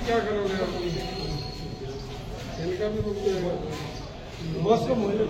क्या करोगे आप? इनका भी बस का महिला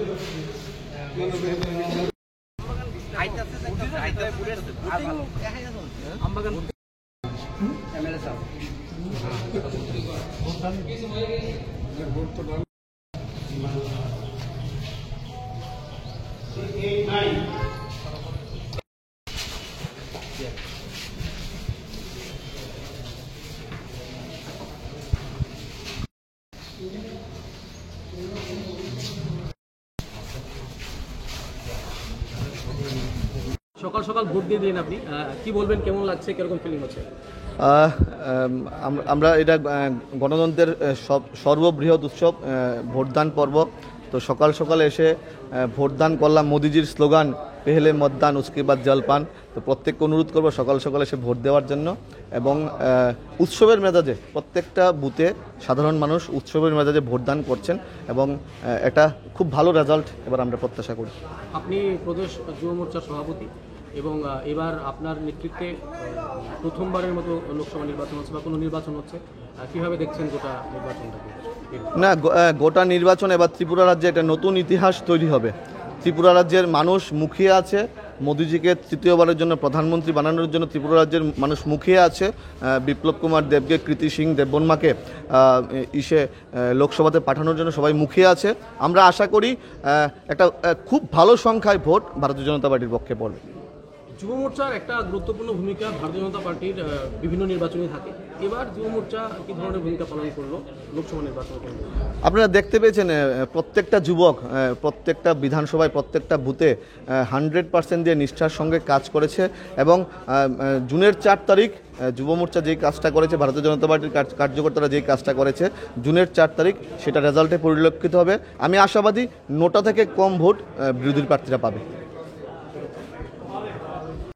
সকাল সকাল ভোট দিয়ে দিলেন আপনি, কি বলবেন, কেমন লাগছে, কিরকম ফিলিং হচ্ছে? আমরা এটা গণতন্ত্রের সর্ববৃহৎ উৎসব ভোটদান পর্ব। তো সকাল সকালে এসে ভোটদান করলাম। মোদিজির স্লোগান পেহলে মতদান উসকে বাদ জলপান। তো প্রত্যেককে অনুরোধ করবো সকাল সকালে এসে ভোট দেওয়ার জন্য এবং উৎসবের মেজাজে প্রত্যেকটা বুথে সাধারণ মানুষ উৎসবের মেজাজে ভোটদান করছেন এবং এটা খুব ভালো রেজাল্ট এবার আমরা প্রত্যাশা করি। আপনি প্রদেশ যুব মোর্চার সভাপতি এবং এবার আপনার নেতৃত্বে প্রথমবারের মতো লোকসভা নির্বাচন হচ্ছে বা কোনো নির্বাচন হচ্ছে, কীভাবে দেখছেন গোটা নির্বাচনটাকে? না, গোটা নির্বাচন এবার ত্রিপুরা রাজ্যে একটা নতুন ইতিহাস তৈরি হবে। ত্রিপুরা রাজ্যের মানুষ মুখিয়ে আছে মোদিজিকে তৃতীয়বারের জন্য প্রধানমন্ত্রী বানানোর জন্য। ত্রিপুরা রাজ্যের মানুষ মুখিয়ে আছে বিপ্লব কুমার দেবকে, কৃতি সিং দেববর্মাকে লোকসভাতে পাঠানোর জন্য সবাই মুখিয়ে আছে। আমরা আশা করি একটা খুব ভালো সংখ্যায় ভোট ভারতীয় জনতা পার্টির পক্ষে পড়বে। যুব মোর্চার একটা গুরুত্বপূর্ণ ভূমিকা ভারতীয় জনতা পার্টির বিভিন্ন নির্বাচনে থাকে। এবার যুব মোর্চা কী ধরনের ভূমিকা পালন করলো লোকসভা নির্বাচনে? আপনারা দেখতে পেয়েছেন প্রত্যেকটা যুবক প্রত্যেকটা বিধানসভায় প্রত্যেকটা বুথে 100% দিয়ে নিষ্ঠার সঙ্গে কাজ করেছে এবং জুনের 4 তারিখ যুব মোর্চা যেই কাজটা করেছে, ভারতীয় জনতা পার্টির কার্যকর্তারা যেই কাজটা করেছে জুনের 4 তারিখ সেটা রেজাল্টে পরিলক্ষিত হবে। আমি আশাবাদী 9টা থেকে কম ভোট বিরোধী প্রার্থীরা পাবে।